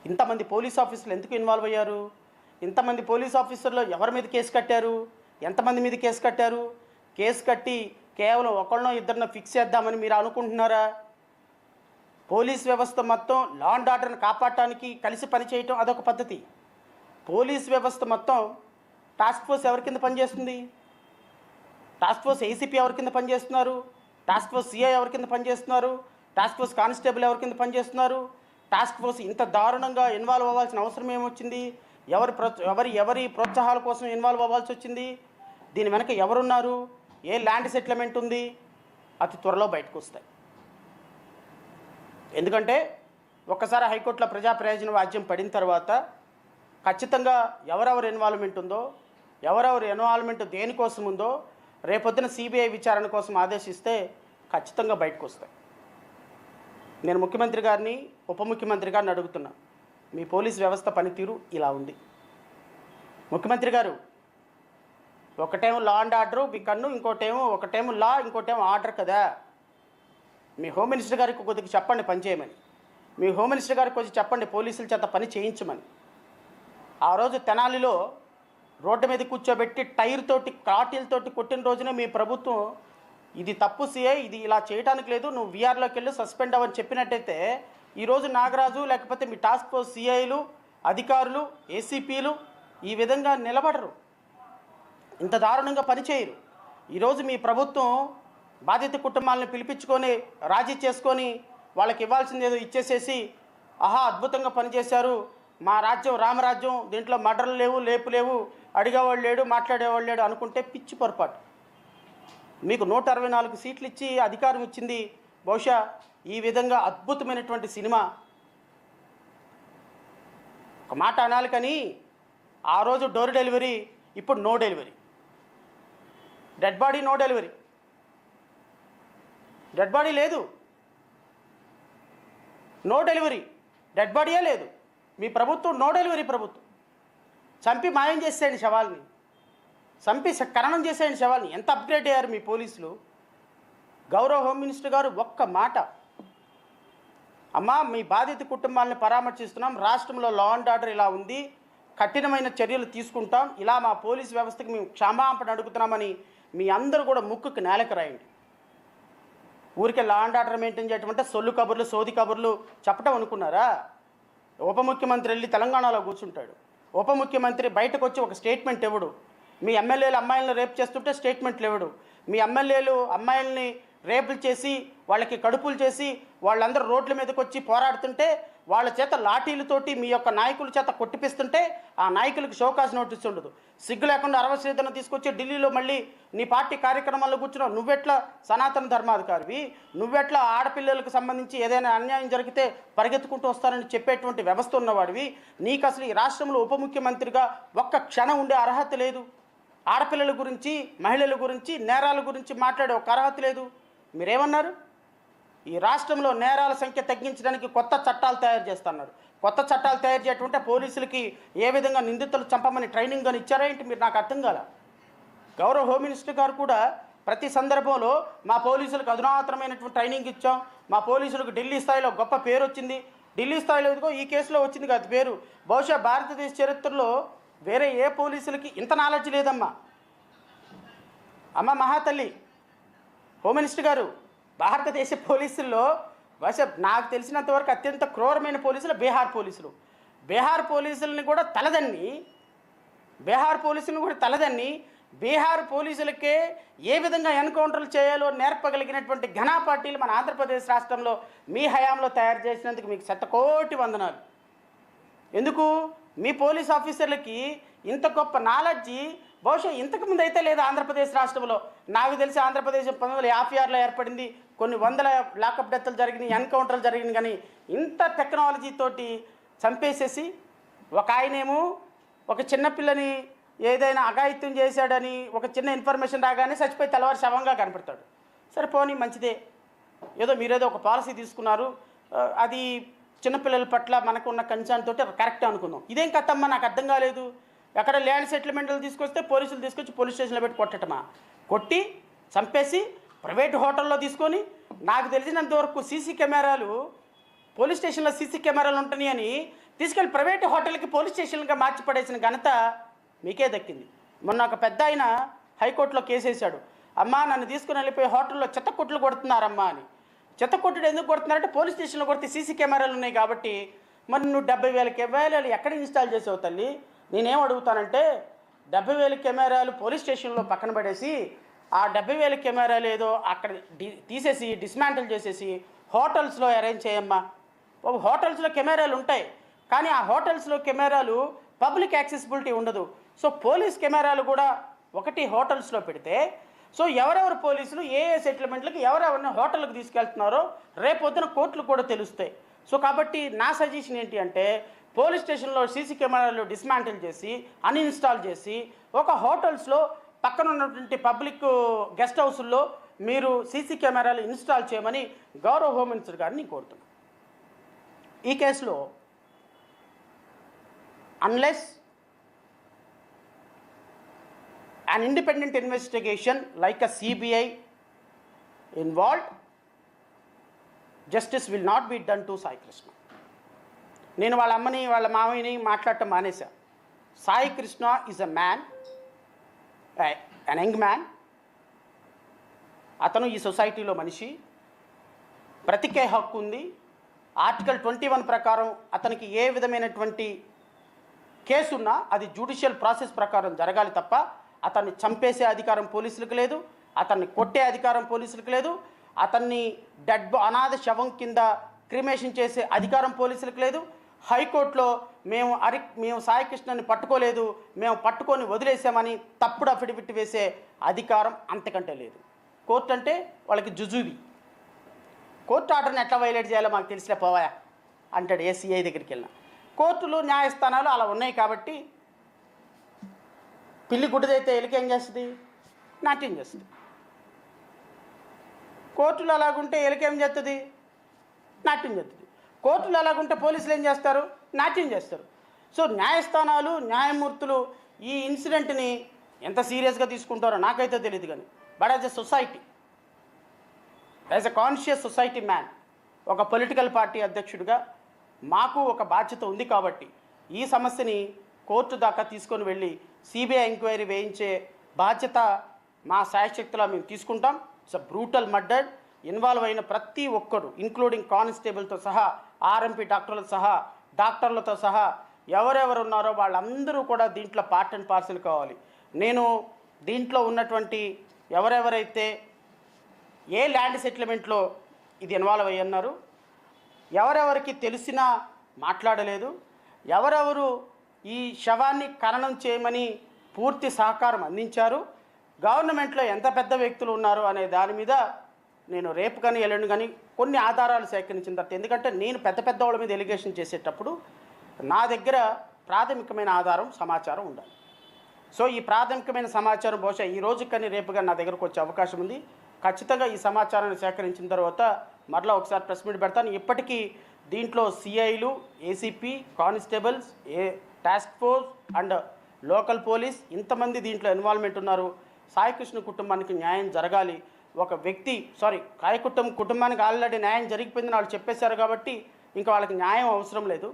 ఇంతమంది పోలీస్ ఆఫీసర్లు ఎందుకు ఇన్వాల్వ్ అయ్యారు? ఇంతమంది పోలీస్ ఆఫీసర్లు ఎవరి మీద కేసు కట్టారు? ఎంతమంది మీద కేసు కట్టారు? కేసు కట్టి కేవలం ఒకళ్ళనో ఇద్దరినో ఫిక్స్ చేద్దామని మీరు అనుకుంటున్నారా? పోలీస్ వ్యవస్థ మొత్తం లా అండ్ ఆర్డర్ని కాపాడటానికి కలిసి పనిచేయటం అదొక పద్ధతి. పోలీస్ వ్యవస్థ మొత్తం టాస్క్ ఫోర్స్ ఎవరి కింద పనిచేస్తుంది? టాస్క్ ఫోర్స్ ఏసీపీ ఎవరి కింద పనిచేస్తున్నారు? టాస్క్ ఫోర్స్ సిఐ ఎవరి కింద పనిచేస్తున్నారు? టాస్క్ ఫోర్స్ కానిస్టేబుల్ ఎవరి కింద పనిచేస్తున్నారు? టాస్క్ ఫోర్స్ ఇంత దారుణంగా ఇన్వాల్వ్ అవ్వాల్సిన అవసరం ఏమొచ్చింది? ఎవరి ప్రోత్సాహాల కోసం ఇన్వాల్వ్ అవ్వాల్సి వచ్చింది? దీని వెనక ఎవరున్నారు? ఏ ల్యాండ్ సెటిల్మెంట్ ఉంది? అతి త్వరలో బయటకు వస్తాయి. ఎందుకంటే ఒక్కసారి హైకోర్టులో ప్రజా ప్రయోజన వాద్యం పడిన తర్వాత ఖచ్చితంగా ఎవరెవరు ఇన్వాల్వ్మెంట్ ఉందో, ఎవరెవరు ఇన్వాల్వ్మెంట్ దేనికోసం ఉందో రేపొద్దున సిబిఐ విచారణ కోసం ఆదేశిస్తే ఖచ్చితంగా బయటకు వస్తాయి. నేను ముఖ్యమంత్రి గారిని, ఉప ముఖ్యమంత్రి గారిని అడుగుతున్నా, మీ పోలీస్ వ్యవస్థ పనితీరు ఇలా ఉంది. ముఖ్యమంత్రి గారు, ఒకటేమో లా అండ్ ఆర్డరు మీ కన్ను, ఒకటేమో లా, ఇంకోటేమో ఆర్డర్ కదా. మీ హోమ్ మినిస్టర్ గారికి కొద్దిగా చెప్పండి పని చేయమని. మీ హోమ్ మినిస్టర్ గారికి కొంచెం చెప్పండి పోలీసుల చేత పని చేయించమని. ఆ రోజు తెనాలిలో రోడ్డు మీద కూర్చోబెట్టి టైర్ తోటి కాటిల్తోటి కొట్టిన రోజునే మీ ప్రభుత్వం ఇది తప్పు సిఐ, ఇది ఇలా చేయడానికి లేదు, నువ్వు వీఆర్లోకి వెళ్ళి సస్పెండ్ అవ్వని చెప్పినట్టయితే ఈరోజు నాగరాజు లేకపోతే మీ టాస్క్ ఫోర్స్ సిఐలు, అధికారులు, ఏసీపీలు ఈ విధంగా నిలబడరు, ఇంత దారుణంగా పనిచేయరు. ఈరోజు మీ ప్రభుత్వం బాధిత కుటుంబాలను పిలిపించుకొని రాజీ చేసుకొని వాళ్ళకి ఇవ్వాల్సింది ఏదో ఇచ్చేసేసి ఆహా అద్భుతంగా పనిచేశారు, మా రాజ్యం రామరాజ్యం, దీంట్లో మర్డర్లు లేవు, లేపు లేవు, అడిగేవాళ్ళు లేడు, మాట్లాడేవాళ్ళు లేడు అనుకుంటే పిచ్చి పొరపాటు. మీకు 164 సీట్లు ఇచ్చి అధికారం ఇచ్చింది బహుశా ఈ విధంగా అద్భుతమైనటువంటి సినిమా. ఒక మాట అనాలి కానీ ఆ రోజు డోర్ డెలివరీ, ఇప్పుడు no delivery. Dead body no delivery, dead body లేదు, నో డెలివరీ, డెడ్ బాడీయే లేదు. మీ ప్రభుత్వం నో డెలివరీ ప్రభుత్వం. చంపి మాయం చేసేయండి శవాల్ని, చంపి ఖననం చేసేయండి శవాల్ని. ఎంత అప్గ్రేడ్ అయ్యారు మీ పోలీసులు. గౌరవ హోమ్ మినిస్టర్ గారు ఒక్క మాట, అమ్మా మీ బాధిత కుటుంబాలను పరామర్శిస్తున్నాం, రాష్ట్రంలో లా అండ్ ఆర్డర్ ఇలా ఉంది, కఠినమైన చర్యలు తీసుకుంటాం, ఇలా మా పోలీస్ వ్యవస్థకి మేము క్షమాపణ అడుగుతున్నామని మీ అందరూ కూడా ముక్కుకు నేలకు రాయండి. ఊరికే లా అండ్ ఆర్డర్ మెయింటైన్ చేయటం అంటే సొల్లు కబుర్లు, సోది కబుర్లు చెప్పడం అనుకున్నారా? ఉప ముఖ్యమంత్రి వెళ్ళి తెలంగాణలో కూర్చుంటాడు, ఉప ముఖ్యమంత్రి బయటకు వచ్చి ఒక స్టేట్మెంట్ ఇవ్వడు. మీ ఎమ్మెల్యేలు అమ్మాయిలను రేప్ చేస్తుంటే స్టేట్మెంట్లు ఇవ్వడు. మీ ఎమ్మెల్యేలు అమ్మాయిల్ని రేపులు చేసి వాళ్ళకి కడుపులు చేసి వాళ్ళందరూ రోడ్ల మీదకి వచ్చి పోరాడుతుంటే వాళ్ళ చేత లాఠీలతోటి మీ యొక్క నాయకుల చేత కొట్టిపిస్తుంటే ఆ నాయకులకు షోకాజ్ నోటీస్ ఉండదు. సిగ్గు లేకుండా అరవశ్రీధరను తీసుకొచ్చి ఢిల్లీలో మళ్ళీ నీ పార్టీ కార్యక్రమాల్లో కూర్చున్నావు. నువ్వెట్లా సనాతన ధర్మాధికారివి, నువ్వెట్లా ఆడపిల్లలకు సంబంధించి ఏదైనా అన్యాయం జరిగితే పరిగెత్తుకుంటూ వస్తారని చెప్పేటువంటి వ్యవస్థ ఉన్నవాడివి. నీకు అసలు ఈ రాష్ట్రంలో ఉప ముఖ్యమంత్రిగా ఒక్క క్షణం ఉండే అర్హత లేదు. ఆడపిల్లల గురించి, మహిళల గురించి, నేరాల గురించి మాట్లాడే ఒక అర్హత లేదు. మీరేమన్నారు? ఈ రాష్ట్రంలో నేరాల సంఖ్య తగ్గించడానికి కొత్త చట్టాలు తయారు చేస్తున్నారు. కొత్త చట్టాలు తయారు చేయటంటే పోలీసులకి ఏ విధంగా నిందితులు చంపమని ట్రైనింగ్ అని ఇచ్చారా ఏంటి? మీరు నాకు అర్థం కాల. గౌరవ హోమ్ మినిస్టర్ గారు కూడా ప్రతి సందర్భంలో మా పోలీసులకు అధునాతనమైనటువంటి ట్రైనింగ్ ఇచ్చాం, మా పోలీసులకు ఢిల్లీ స్థాయిలో గొప్ప పేరు వచ్చింది, ఢిల్లీ స్థాయిలో ఇదిగో ఈ కేసులో వచ్చింది కాదు పేరు. బహుశా భారతదేశ చరిత్రలో వేరే ఏ పోలీసులకి ఇంత నాలెడ్జ్ లేదమ్మా. అమ్మ మహాతల్లి హోమ్ మినిస్టర్ గారు, భారతదేశ పోలీసుల్లో బహుశా నాకు తెలిసినంతవరకు అత్యంత క్రూరమైన పోలీసులు బీహార్ పోలీసులు. బీహార్ పోలీసులని కూడా తలదన్ని బీహార్ పోలీసులకే ఏ విధంగా ఎన్కౌంటర్లు చేయాలో నేర్పగలిగినటువంటి ఘనా పార్టీలు మన ఆంధ్రప్రదేశ్ రాష్ట్రంలో మీ హయాంలో తయారు చేసినందుకు మీకు శతకోటి వందనాలు. ఎందుకు? మీ పోలీస్ ఆఫీసర్లకి ఇంత గొప్ప నాలెడ్జి బహుశా ఇంతకుముందు అయితే లేదు ఆంధ్రప్రదేశ్ రాష్ట్రంలో. నాకు తెలిసి ఆంధ్రప్రదేశ్ 1956లో ఏర్పడింది, కొన్ని వందల లాకప్ డెత్లు జరిగినాయి, ఎన్కౌంటర్లు జరిగినాయి, కానీ ఇంత టెక్నాలజీతోటి చంపేసేసి ఒక ఆయనేమో ఒక చిన్నపిల్లని ఏదైనా అఘాయిత్యం చేశాడని ఒక చిన్న ఇన్ఫర్మేషన్ రాగానే చచ్చిపోయి తెల్లవారు శవంగా కనపడతాడు. సరే పోనీ మంచిదే, మీరేదో ఒక పాలసీ తీసుకున్నారు, అది చిన్నపిల్లల పట్ల మనకున్న కన్సర్న్ తోటి కరెక్ట్ అనుకుందాం. ఇదేం కథమ్మా నాకు అర్థం కాలేదు. ఎక్కడ ల్యాండ్ సెటిల్మెంట్లు తీసుకొస్తే పోలీసులు తీసుకొచ్చి పోలీస్ స్టేషన్లో పెట్టి కొట్టటమా? కొట్టి చంపేసి ప్రైవేట్ హోటల్లో తీసుకొని, నాకు తెలిసినంతవరకు సీసీ కెమెరాలు పోలీస్ స్టేషన్లో సీసీ కెమెరాలు ఉంటాయి అని తీసుకెళ్ళి ప్రైవేట్ హోటల్కి పోలీస్ స్టేషన్గా మార్చి పడేసిన ఘనత మీకే దక్కింది. మొన్న ఒక పెద్ద ఆయన హైకోర్టులో కేసేశాడు, అమ్మా నన్ను తీసుకుని వెళ్ళిపోయి హోటల్లో చెత్త కొట్లు కొడుతున్నారమ్మా అని. చెత్త కొట్టుడు ఎందుకు కొడుతున్నారంటే పోలీస్ స్టేషన్లో కొడితే సీసీ కెమెరాలు ఉన్నాయి కాబట్టి. మరి నువ్వు 70,000 కెమెరాలు ఎక్కడ ఇన్స్టాల్ చేసావు తల్లి? నేనేం అడుగుతానంటే 70,000 కెమెరాలు పోలీస్ స్టేషన్లో పక్కన పడేసి ఆ 70,000 కెమెరాలు ఏదో అక్కడ తీసేసి డిస్మాంటిల్ చేసేసి హోటల్స్లో అరేంజ్ చేయమ్మా. హోటల్స్లో కెమెరాలు ఉంటాయి కానీ ఆ హోటల్స్లో కెమెరాలు పబ్లిక్ యాక్సెసిబిలిటీ ఉండదు. సో పోలీస్ కెమెరాలు కూడా ఒకటి హోటల్స్లో పెడితే సో ఎవరెవరు పోలీసులు ఏ సెటిల్మెంట్లకి ఎవరెవరిని హోటల్కి తీసుకెళ్తున్నారో రేపొద్దున కోర్టులు కూడా తెలుస్తాయి. సో కాబట్టి నా సజెషన్ ఏంటి అంటే పోలీస్ స్టేషన్లో సీసీ కెమెరాలు డిస్మాంటిల్ చేసి అన్ఇన్స్టాల్ చేసి ఒక హోటల్స్లో పక్కన ఉన్నటువంటి పబ్లిక్ గెస్ట్ హౌస్ల్లో మీరు సీసీ కెమెరాలు ఇన్స్టాల్ చేయమని గౌరవ హోమ్ మినిస్టర్ గారిని కోరుతున్నాను. ఈ కేసులో unless an independent investigation like a CBI involved, justice will not be done to Sai Krishna. నేను వాళ్ళ అమ్మని వాళ్ళ మామయ్యని మాట్లాడటం మానేశా. Sai Krishna is a man, an young man. అతను ఈ సొసైటీలో మనిషి, బ్రతికే హక్కు ఉంది. ఆర్టికల్ 21 ప్రకారం అతనికి ఏ విధమైనటువంటి కేసున్నా అది జ్యుడిషియల్ ప్రాసెస్ ప్రకారం జరగాలి తప్ప అతన్ని చంపేసే అధికారం పోలీసులకు లేదు, అతన్ని కొట్టే అధికారం పోలీసులకు లేదు, అతన్ని అనాథ శవం కింద క్రిమేషన్ చేసే అధికారం పోలీసులకు లేదు. హైకోర్టులో మేము సాయి కృష్ణని పట్టుకోలేదు, మేము పట్టుకొని వదిలేసామని తప్పుడు అఫిడవిట్ వేసే అధికారం అంతకంటే లేదు. కోర్టు అంటే వాళ్ళకి జుజుబి. కోర్టు ఆర్డర్ని ఎట్లా వైలేట్ చేయాలో మాకు తెలిసిలే పోవాయా అంటాడు ఏ సిఐ దగ్గరికి వెళ్ళిన. కోర్టులు న్యాయస్థానాలు అలా ఉన్నాయి కాబట్టి పిల్లి గుడ్డదైతే ఎలికి ఏం చేస్తుంది? నాట్యం చేస్తుంది. కోర్టులు అలాగుంటే ఎలికేం చేస్తుంది? నాట్యం చేస్తుంది. కోర్టులు అలాగుంటే పోలీసులు ఏం చేస్తారు? నాట్యం చేస్తారు. సో న్యాయస్థానాలు న్యాయమూర్తులు ఈ ఇన్సిడెంట్ని ఎంత సీరియస్గా తీసుకుంటారో నాకైతే తెలియదు కానీ but as a society, as a conscious society man, ఒక పొలిటికల్ పార్టీ అధ్యక్షుడిగా మాకు ఒక బాధ్యత ఉంది కాబట్టి ఈ సమస్యని కోర్టు దాకా తీసుకొని వెళ్ళి సిబిఐ ఎంక్వైరీ వేయించే బాధ్యత మా శాయశక్తిలో మేము తీసుకుంటాం. It's a brutal murder. Involve అయిన ప్రతి ఒక్కరు ఇంక్లూడింగ్ కానిస్టేబుల్తో సహా, ఆర్ఎంపీ డాక్టర్లతో సహా ఎవరెవరు ఉన్నారో వాళ్ళందరూ కూడా దీంట్లో పార్ట్ అండ్ పార్సల్ కావాలి. నేను దీంట్లో ఉన్నటువంటి ఎవరెవరైతే ఏ ల్యాండ్ సెటిల్మెంట్లో ఇది ఇన్వాల్వ్ అయ్యి ఉన్నారు, ఎవరెవరికి తెలిసినా మాట్లాడలేదు, ఎవరెవరు ఈ శవాన్ని ఖననం చేయమని పూర్తి సహకారం అందించారు, గవర్నమెంట్లో ఎంత పెద్ద వ్యక్తులు ఉన్నారు అనే దాని మీద నేను రేపు కానీ ఎల్లుండి కానీ కొన్ని ఆధారాలు సేకరించిన తర్వాత, ఎందుకంటే నేను పెద్ద వాళ్ళ మీద ఎలిగేషన్ చేసేటప్పుడు నా దగ్గర ప్రాథమికమైన ఆధారం సమాచారం ఉండాలి. సో ఈ ప్రాథమికమైన సమాచారం బహుశా ఈ రోజు కానీ రేపు కానీ నా దగ్గరకు వచ్చే అవకాశం ఉంది. ఖచ్చితంగా ఈ సమాచారాన్ని సేకరించిన తర్వాత మరలా ఒకసారి ప్రెస్ మీట్ పెడతాను. ఇప్పటికీ దీంట్లో సిఐలు, ACP, constables, task force and local police ఇంతమంది దీంట్లో ఇన్వాల్వ్మెంట్ ఉన్నారు. సాయికృష్ణ కుటుంబానికి న్యాయం జరగాలి. ఒక వ్యక్తి కుటుంబానికి ఆల్రెడీ న్యాయం జరిగిపోయిందని వాళ్ళు చెప్పేశారు కాబట్టి ఇంకా వాళ్ళకి న్యాయం అవసరం లేదు.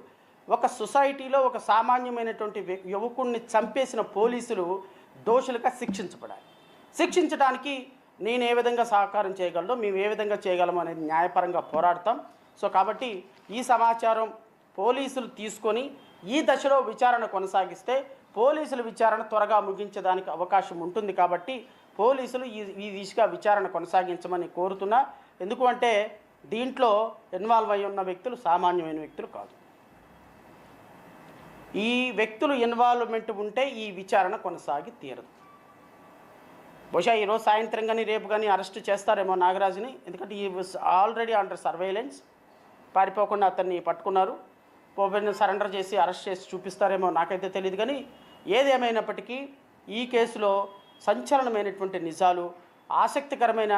ఒక సొసైటీలో ఒక సామాన్యమైనటువంటి యువకుడిని చంపేసిన పోలీసులు దోషులుగా శిక్షించబడాలి. శిక్షించడానికి నేను ఏ విధంగా సహకారం చేయగలదో, మేము ఏ విధంగా చేయగలము అనేది న్యాయపరంగా పోరాడతాం. సో కాబట్టి ఈ సమాచారం పోలీసులు తీసుకొని ఈ దశలో విచారణ కొనసాగిస్తే పోలీసుల విచారణ త్వరగా ముగించడానికి అవకాశం ఉంటుంది. కాబట్టి పోలీసులు ఈ దిశగా విచారణ కొనసాగించమని కోరుతున్నా. ఎందుకు అంటే దీంట్లో ఇన్వాల్వ్ అయి ఉన్న వ్యక్తులు సామాన్యమైన వ్యక్తులు కాదు. ఈ వ్యక్తులు ఇన్వాల్వ్మెంట్ ఉంటే ఈ విచారణ కొనసాగి తీరదు. బహుశా ఈరోజు సాయంత్రం కానీ రేపు కానీ అరెస్ట్ చేస్తారేమో నాగరాజుని, ఎందుకంటే ఈ ఆల్రెడీ అండర్ సర్వేలెన్స్. పారిపోకుండా అతన్ని పట్టుకున్నారు. పోబెన్ సరెండర్ చేసి అరెస్ట్ చేసి చూపిస్తారేమో నాకైతే తెలియదు. కానీ ఏదేమైనప్పటికీ ఈ కేసులో సంచలనమైనటువంటి నిజాలు, ఆసక్తికరమైన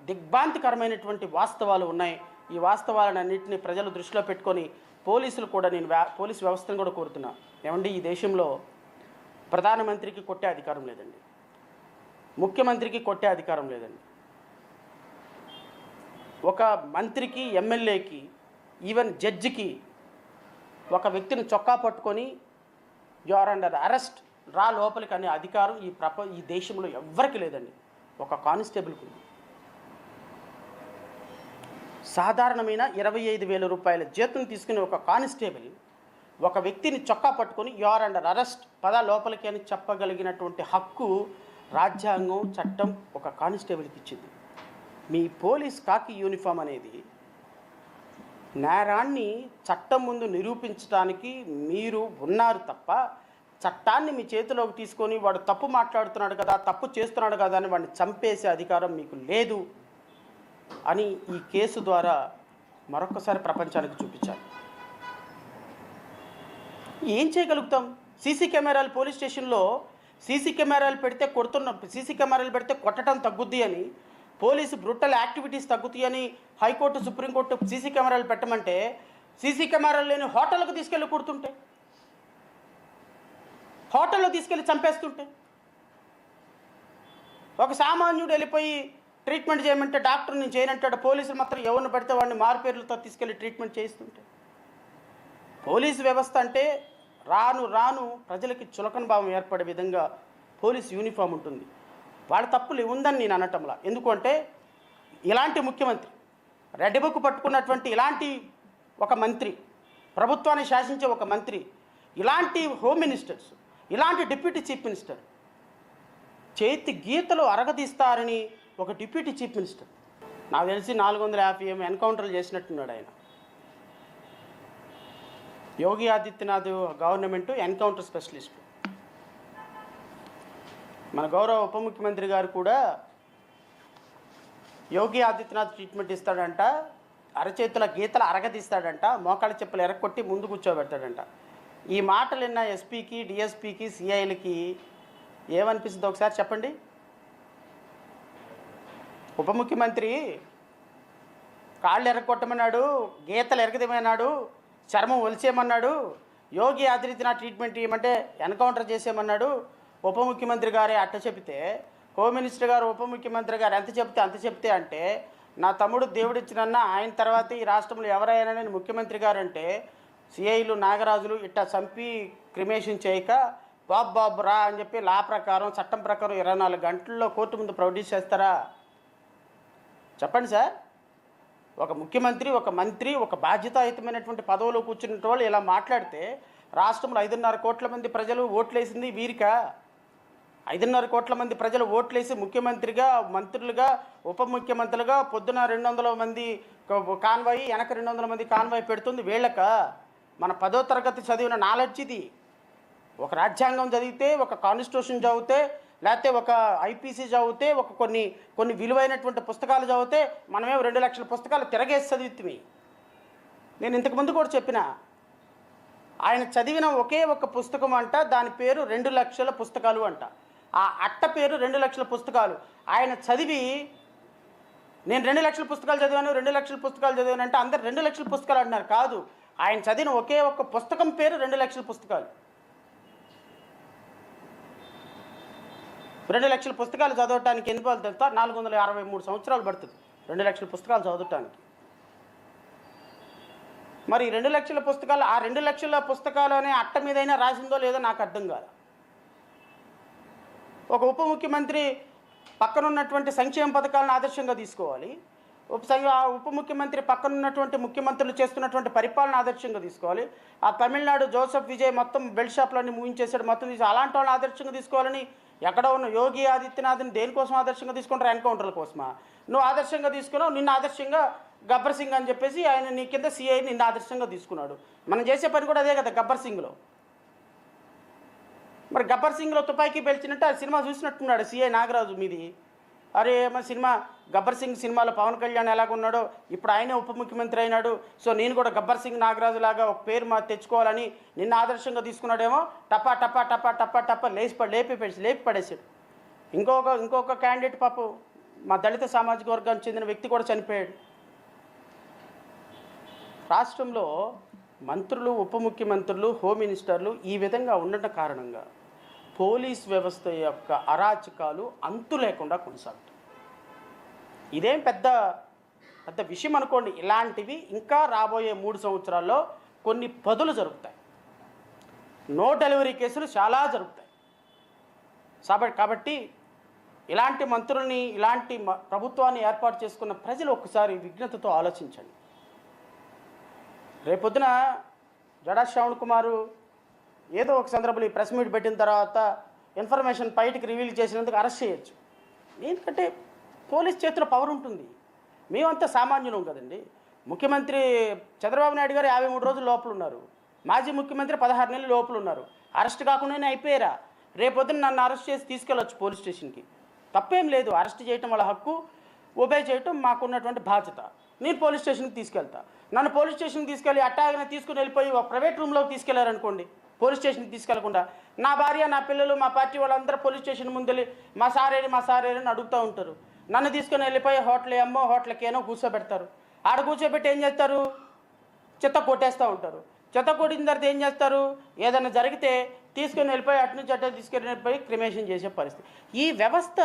దిగ్భ్రాంతికరమైనటువంటి వాస్తవాలు ఉన్నాయి. ఈ వాస్తవాలన్నింటినీ ప్రజలు దృష్టిలో పెట్టుకొని పోలీసులు కూడా నేను పోలీసు వ్యవస్థను కూడా కోరుతున్నా. ఏమండి, ఈ దేశంలో ప్రధానమంత్రికి కొట్టే అధికారం లేదండి, ముఖ్యమంత్రికి కొట్టే అధికారం లేదండి, ఒక మంత్రికి, ఎమ్మెల్యేకి, ఈవెన్ జడ్జికి ఒక వ్యక్తిని చొక్కా పట్టుకొని యు ఆర్ అండర్ అరెస్ట్, రా లోపలికి అనే అధికారం ఈ దేశంలో ఎవ్వరికి లేదండి, ఒక కానిస్టేబుల్కి ఉంది. సాధారణమైన 25,000 రూపాయల జీతం తీసుకుని ఒక కానిస్టేబుల్ ఒక వ్యక్తిని చొక్కా పట్టుకొని యు ఆర్ అండర్ అరెస్ట్, పద లోపలికి అని చెప్పగలిగినటువంటి హక్కు రాజ్యాంగం, చట్టం ఒక కానిస్టేబుల్కి ఇచ్చింది. మీ పోలీస్ కాకి యూనిఫామ్ అనేది నేరాన్ని చట్టం ముందు నిరూపించడానికి మీరు ఉన్నారు తప్ప, చట్టాన్ని మీ చేతిలోకి తీసుకొని వాడు తప్పు మాట్లాడుతున్నాడు కదా, తప్పు చేస్తున్నాడు కదా అని వాడిని చంపేసే అధికారం మీకు లేదు అని ఈ కేసు ద్వారా మరొకసారి ప్రపంచానికి చూపించాలి. ఏం చేయగలుగుతాం? సీసీ కెమెరాలు పోలీస్ స్టేషన్లో సీసీ కెమెరాలు పెడితే సీసీ కెమెరాలు పెడితే కొట్టడం తగ్గుద్ది అని, పోలీసు బ్రూటల్ యాక్టివిటీస్ తగ్గుతాయి అని హైకోర్టు, సుప్రీంకోర్టు సీసీ కెమెరాలు పెట్టమంటే సీసీ కెమెరాలు లేని హోటళ్ళకు తీసుకెళ్ళి కుడుతుంటే, హోటల్లో తీసుకెళ్ళి చంపేస్తుంటే, ఒక సామాన్యుడు వెళ్ళిపోయి ట్రీట్మెంట్ చేయమంటే డాక్టర్ నేను చేయనంటాడు, పోలీసులు మాత్రం ఎవరిని పడితే వాడిని మారుపేర్లతో తీసుకెళ్ళి ట్రీట్మెంట్ చేయిస్తుంటే, పోలీసు వ్యవస్థ అంటే రాను రాను ప్రజలకి చులకన భావం ఏర్పడే విధంగా పోలీస్ యూనిఫామ్ ఉంటుంది. వాళ్ళ తప్పులు ఉందని నేను అనటంలా. ఎందుకంటే ఇలాంటి ముఖ్యమంత్రి, రెడ్ బుక్ పట్టుకున్నటువంటి ఇలాంటి ఒక మంత్రి, ప్రభుత్వాన్ని శాసించే ఒక మంత్రి, ఇలాంటి హోమ్ మినిస్టర్స్, ఇలాంటి డిప్యూటీ చీఫ్ మినిస్టర్ చేతి గీతలు అరగదీస్తారని ఒక డిప్యూటీ చీఫ్ మినిస్టర్, నాకు తెలిసి 450 ఎన్కౌంటర్లు చేసినట్టున్నాడు ఆయన. Yogi Adityanath government encounter specialist. మన గౌరవ ఉప ముఖ్యమంత్రి గారు కూడా యోగి ఆదిత్యనాథ్ ట్రీట్మెంట్ ఇస్తాడంట, అరచేతుల గీతలు అరగదీస్తాడంట, మోకాళ్ళ చెప్పులు ఎరగొట్టి ముందు కూర్చోబెడతాడంట. ఈ మాటలు విన్న ఎస్పీకి, డిఎస్పీకి, సిఐలకి ఏమనిపిస్తుందో ఒకసారి చెప్పండి. ఉప ముఖ్యమంత్రి కాళ్ళు ఎరగొట్టమన్నాడు, గీతలు ఎరగదేమన్నాడు, చర్మం ఒలిచేయమన్నాడు, యోగి ఆదిత్యనాథ్ ట్రీట్మెంట్ ఇవ్వమంటే ఎన్కౌంటర్ చేసేయమన్నాడు. ఉప ముఖ్యమంత్రి గారే అట్ట చెబితే, హోమ్ మినిస్టర్ గారు, ఉప ముఖ్యమంత్రి గారు ఎంత చెప్తే అంటే, నా తమ్ముడు దేవుడిచ్చినన్న ఆయన తర్వాత ఈ రాష్ట్రంలో ఎవరైనా నేను ముఖ్యమంత్రి గారు అంటే సిఐలు, నాగరాజులు ఇట్టా చంపి క్రిమేషన్ చేయక బాబు రా అని చెప్పి లా ప్రకారం, చట్టం ప్రకారం 24 గంటల్లో కోర్టు ముందు ప్రొడ్యూస్ చేస్తారా? చెప్పండి సార్. ఒక ముఖ్యమంత్రి, ఒక మంత్రి, ఒక బాధ్యతాయుతమైనటువంటి పదవిలో కూర్చున్న వాళ్ళు ఇలా మాట్లాడితే రాష్ట్రంలో 5.5 కోట్ల మంది ప్రజలు ఓట్లేసింది వీరికా? 5.5 కోట్ల మంది ప్రజలు ఓట్లేసి ముఖ్యమంత్రిగా, మంత్రులుగా, ఉప ముఖ్యమంత్రులుగా పొద్దున 200 మంది కాన్వాయ్, వెనక 200 మంది కాన్వాయ్ పెడుతుంది వీళ్ళక? మన 10వ తరగతి చదివిన నాలెడ్జ్ ఇది. ఒక రాజ్యాంగం చదివితే, ఒక కాన్స్టిట్యూషన్ చదివితే, లేకపోతే ఒక ఐపీసీ చదివితే, ఒక కొన్ని విలువైనటువంటి పుస్తకాలు చదివితే మనమేమో 2 లక్షల పుస్తకాలు తిరగేసి చదివిత్తిమి. నేను ఇంతకుముందు కూడా చెప్పిన, ఆయన చదివిన ఒకే ఒక పుస్తకం అంట, దాని పేరు 2 లక్షల పుస్తకాలు అంట. ఆ అట్ట పేరు 2 లక్షల పుస్తకాలు. ఆయన చదివి నేను 2 లక్షల పుస్తకాలు చదివాను, 2 లక్షల పుస్తకాలు చదివాను అంటే అందరు 2 లక్షల పుస్తకాలు అంటున్నారు. కాదు, ఆయన చదివిన ఒకే ఒక్క పుస్తకం పేరు 2 లక్షల పుస్తకాలు. 2 లక్షల పుస్తకాలు చదవటానికి ఎన్ని రోజులు తెలుసా? 463 సంవత్సరాలు పడుతుంది 2 లక్షల పుస్తకాలు చదవటానికి. మరి 2 లక్షల పుస్తకాలు, ఆ 2 లక్షల పుస్తకాలు అనే అట్ట మీదైనా రాసిందో లేదో నాకు అర్థం కాదు. ఒక ఉప ముఖ్యమంత్రి పక్కనున్నటువంటి సంక్షేమ పథకాలను ఆదర్శంగా తీసుకోవాలి. ఉప ముఖ్యమంత్రి పక్కనున్నటువంటి ముఖ్యమంత్రులు చేస్తున్నటువంటి పరిపాలన ఆదర్శంగా తీసుకోవాలి. ఆ తమిళనాడు జోసెఫ్ విజయ్ మొత్తం బెల్ట్ షాప్లన్నీ మూయించేసాడు, మొత్తం తీసి అలాంటి వాళ్ళని ఆదర్శంగా తీసుకోవాలని ఎక్కడ ఉన్న యోగి ఆదిత్యనాథ్ని దేనికోసం ఆదర్శంగా తీసుకుంటారు? ఎన్కౌంటర్ల కోసమా? నువ్వు ఆదర్శంగా తీసుకున్నావు, నిన్ను ఆదర్శంగా గబ్బర్ సింగ్ అని చెప్పేసి ఆయన నీ కింద సిఐ నిన్ను ఆదర్శంగా తీసుకున్నాడు. మనం చేసే పని కూడా అదే కదా గబ్బర్ సింగ్లో. మరి గబ్బర్ సింగ్లో తుపాకీ పేల్చినట్టు ఆ సినిమా చూసినట్టున్నాడు సిఐ నాగరాజు మీది. అరే మన సినిమా గబ్బర్ సింగ్ సినిమాలో పవన్ కళ్యాణ్ ఎలాగున్నాడో ఇప్పుడు ఆయనే ఉప ముఖ్యమంత్రి అయినాడు, సో నేను కూడా గబ్బర్ సింగ్ నాగరాజు లాగా ఒక పేరు మా తెచ్చుకోవాలని నిన్న ఆదర్శంగా తీసుకున్నాడేమో. టపా టపా టపా టపా టపా లేపి పడేసాడు. ఇంకొక క్యాండిడేట్ పాపం మా దళిత సామాజిక వర్గానికి చెందిన వ్యక్తి కూడా చనిపోయాడు. రాష్ట్రంలో మంత్రులు, ఉప ముఖ్యమంత్రులు, హోమ్ మినిస్టర్లు ఈ విధంగా ఉండటం కారణంగా పోలీస్ వ్యవస్థ యొక్క అరాచకాలు అంతు లేకుండా కొనసాగుతాయి. ఇదేం పెద్ద విషయం అనుకోండి. ఇలాంటివి ఇంకా రాబోయే 3 సంవత్సరాల్లో కొన్ని పదులు జరుగుతాయి. నో డెలివరీ కేసులు చాలా జరుగుతాయి. కాబట్టి ఇలాంటి మంత్రుల్ని, ఇలాంటి ప్రభుత్వాన్ని ఏర్పాటు చేసుకున్న ప్రజలు ఒక్కసారి విజ్ఞతతో ఆలోచించండి. రేపొద్దున జడా శ్రవణ్ కుమారు ఏదో ఒక సందర్భంలో ఈ ప్రెస్ మీట్ పెట్టిన తర్వాత ఇన్ఫర్మేషన్ బయటికి రివీల్ చేసినందుకు అరెస్ట్ చేయొచ్చు. ఎందుకంటే పోలీస్ చేతిలో పవర్ ఉంటుంది. మేమంతా సామాన్యులం కదండి. ముఖ్యమంత్రి చంద్రబాబు నాయుడు గారు 53 రోజులు లోపల ఉన్నారు. మాజీ ముఖ్యమంత్రి 16 నెలలు లోపల ఉన్నారు. అరెస్ట్ కాకుండానే అయిపోయారా? రేపొద్దున నన్ను అరెస్ట్ చేసి తీసుకెళ్ళొచ్చు పోలీస్ స్టేషన్కి. తప్పేం లేదు. అరెస్ట్ చేయటం వాళ్ళ హక్కు, ఒబే చేయటం మాకున్నటువంటి బాధ్యత. నేను పోలీస్ స్టేషన్కి తీసుకెళ్తా. నన్ను పోలీస్ స్టేషన్కి తీసుకెళ్ళి అట్టాగనే తీసుకుని వెళ్ళిపోయి ఒక ప్రైవేట్ రూమ్లోకి తీసుకెళ్లారనుకోండి, పోలీస్ స్టేషన్కి తీసుకెళ్లకుండా నా భార్య, నా పిల్లలు, మా పార్టీ వాళ్ళందరూ పోలీస్ స్టేషన్ ముందెళ్ళి మా సారేరి అని అడుగుతూ ఉంటారు. నన్ను తీసుకుని వెళ్ళిపోయి హోటల్ ఏమో హోటల్కి ఏనో కూర్చోబెడతారు. ఆడ కూర్చోబెట్టి ఏం చేస్తారు? చెత్త కొట్టేస్తూ ఉంటారు. చెత్త కొట్టిన తర్వాత ఏం చేస్తారు? ఏదైనా జరిగితే తీసుకుని వెళ్ళిపోయి అటు నుంచి అట్టే తీసుకుని వెళ్ళిపోయి క్రిమేషన్ చేసే పరిస్థితి. ఈ వ్యవస్థ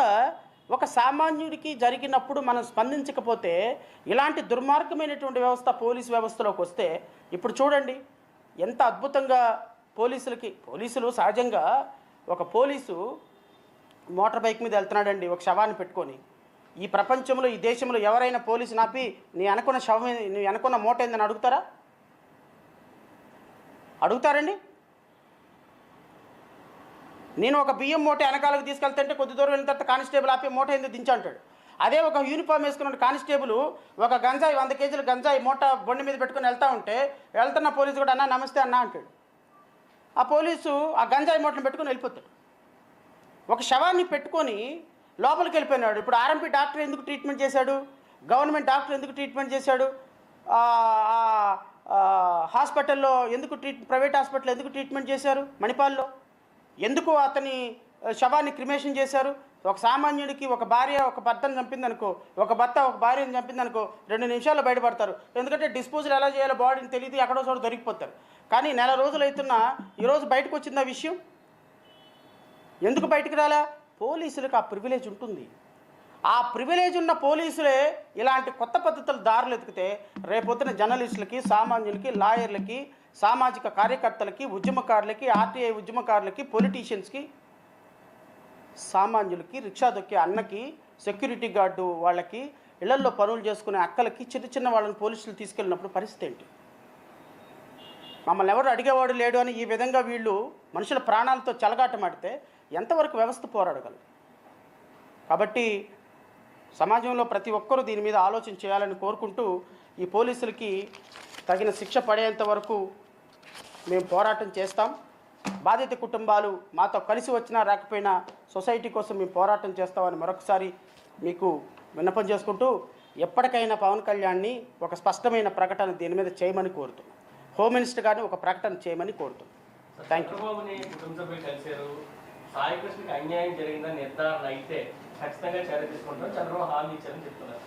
ఒక సామాన్యుడికి జరిగినప్పుడు మనం స్పందించకపోతే ఇలాంటి దుర్మార్గమైనటువంటి వ్యవస్థ పోలీసు వ్యవస్థలోకి వస్తే ఇప్పుడు చూడండి ఎంత అద్భుతంగా పోలీసులు సహజంగా ఒక పోలీసు మోటార్ బైక్ మీద వెళ్తున్నాడండి ఒక శవాన్ని పెట్టుకొని. ఈ ప్రపంచంలో, ఈ దేశంలో ఎవరైనా పోలీసు నాపి నీ అనుకున్న శవం, నీ అనుకున్న మూట ఏందని అడుగుతారండి? నేను ఒక బియ్యం మూట వెనకాలకు తీసుకెళ్తుంటే కొద్ది దూరం వెళ్ళిన తర్వాత కానిస్టేబుల్ ఆపి మూట ఎందుకు దించంటాడు. అదే ఒక యూనిఫామ్ వేసుకున్న కానిస్టేబుల్ ఒక గంజాయి 100 కేజీల గంజాయి మూట బండి మీద పెట్టుకుని వెళ్తున్న పోలీసు కూడా అన్నా నమస్తే అన్నా అంటాడు. ఆ పోలీసు ఆ గంజాయి మూటను పెట్టుకుని వెళ్ళిపోతాడు. ఒక శవాన్ని పెట్టుకొని లోపలికి వెళ్ళిపోయినాడు. ఇప్పుడు ఆర్ఎంపీ డాక్టర్ ఎందుకు ట్రీట్మెంట్ చేశాడు? గవర్నమెంట్ డాక్టర్ ఎందుకు ట్రీట్మెంట్ చేశాడు? హాస్పిటల్లో ఎందుకు ప్రైవేట్ హాస్పిటల్లో ఎందుకు ట్రీట్మెంట్ చేశారు? మణిపాల్లో ఎందుకు అతని శవాన్ని క్రిమేషన్ చేశారు? ఒక సామాన్యుడికి ఒక భార్య ఒక భర్తను చంపిందనుకో, ఒక భర్త ఒక భార్యను చంపిందనుకో 2 నిమిషాల్లో బయటపడతారు. ఎందుకంటే డిస్పోజల్ ఎలా చేయాలో బాడీని తెలియదు, ఎక్కడో చోట దొరికిపోతారు. కానీ నెల రోజులు అవుతున్నా ఈరోజు బయటకు వచ్చింది ఆ విషయం. ఎందుకు బయటకు రాలా? పోలీసులకు ఆ ప్రివిలేజ్ ఉంటుంది. ఆ ప్రివిలేజ్ ఉన్న పోలీసులే ఇలాంటి కొత్త పద్ధతులు దారులు ఎతికితే రేపొద్దున జర్నలిస్టులకి, సామాన్యులకి, లాయర్లకి, సామాజిక కార్యకర్తలకి, ఉద్యమకారులకి, ఆర్టీఐ ఉద్యమకారులకి, పొలిటీషియన్స్కి, సామాన్యులకి, రిక్షా దొక్కే అన్నకి, సెక్యూరిటీ గార్డు వాళ్ళకి, ఇళ్లల్లో పనులు చేసుకునే అక్కలకి, చిన్న వాళ్ళని పోలీసులు తీసుకెళ్ళినప్పుడు పరిస్థితి ఏంటి? మమ్మల్ని ఎవరు అడిగేవాడు లేడు అని ఈ విధంగా వీళ్ళు మనుషుల ప్రాణాలతో చెలగాటమాడితే ఎంతవరకు వ్యవస్థ పోరాడగలదు? కాబట్టి సమాజంలో ప్రతి ఒక్కరూ దీని మీద ఆలోచన చేయాలని కోరుకుంటూ ఈ పోలీసులకి తగిన శిక్ష పడేంత వరకు మేము పోరాటం చేస్తాం. బాధిత కుటుంబాలు మాతో కలిసి వచ్చినా రాకపోయినా సొసైటీ కోసం మేము పోరాటం చేస్తామని మరొకసారి మీకు విన్నపం చేసుకుంటూ ఎప్పటికైనా పవన్ కళ్యాణ్ని ఒక స్పష్టమైన ప్రకటన దీని మీద చేయమని కోరుతున్నాం. హోమ్ మినిస్టర్ గారిని ఒక ప్రకటన చేయమని కోరుతున్నాం. Thank you. సాయికృష్ణకి అన్యాయం జరిగిందని నిర్ధారణ అయితే ఖచ్చితంగా చర్య తీసుకుంటాం చంద్రబాబు హామీ ఇచ్చారని చెప్తున్నారు.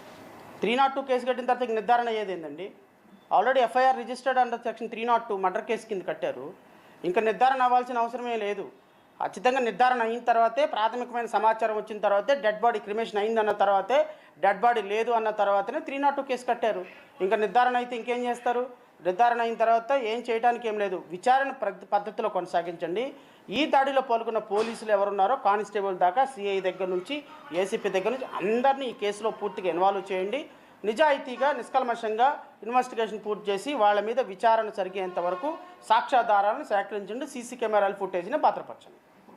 302 కేసు కట్టిన తర్వాత నిర్ధారణ అయ్యేది ఏంటండి? Already FIR registered under section 302 murder case కింద కట్టారు. ఇంకా నిర్ధారణ అవ్వాల్సిన అవసరమే లేదు. ఖచ్చితంగా నిర్ధారణ అయిన తర్వాతే, ప్రాథమికమైన సమాచారం వచ్చిన తర్వాతే, డెడ్ బాడీ క్రిమేషన్ అయిందన్న తర్వాతే, డెడ్ బాడీ లేదు అన్న తర్వాతనే 302 కేసు కట్టారు. ఇంకా నిర్ధారణ అయితే ఇంకేం చేస్తారు? నిర్ధారణ అయిన తర్వాత ఏం చేయడానికి ఏం లేదు. విచారణ పద్ధతిలో కొనసాగించండి. ఈ దాడిలో పాల్గొన్న పోలీసులు ఎవరున్నారో కానిస్టేబుల్ దాకా, సిఐ దగ్గర నుంచి ఏసీపీ దగ్గర నుంచి అందరినీ ఈ కేసులో పూర్తిగా ఇన్వాల్వ్ చేయండి. నిజాయితీగా, నిష్కల్మషంగా ఇన్వెస్టిగేషన్ పూర్తి చేసి వాళ్ళ మీద విచారణ జరిగేంత వరకు సాక్ష్యాధారాలను సేకరించండి. సీసీ కెమెరాల ఫుటేజ్ని భద్రపరచండి.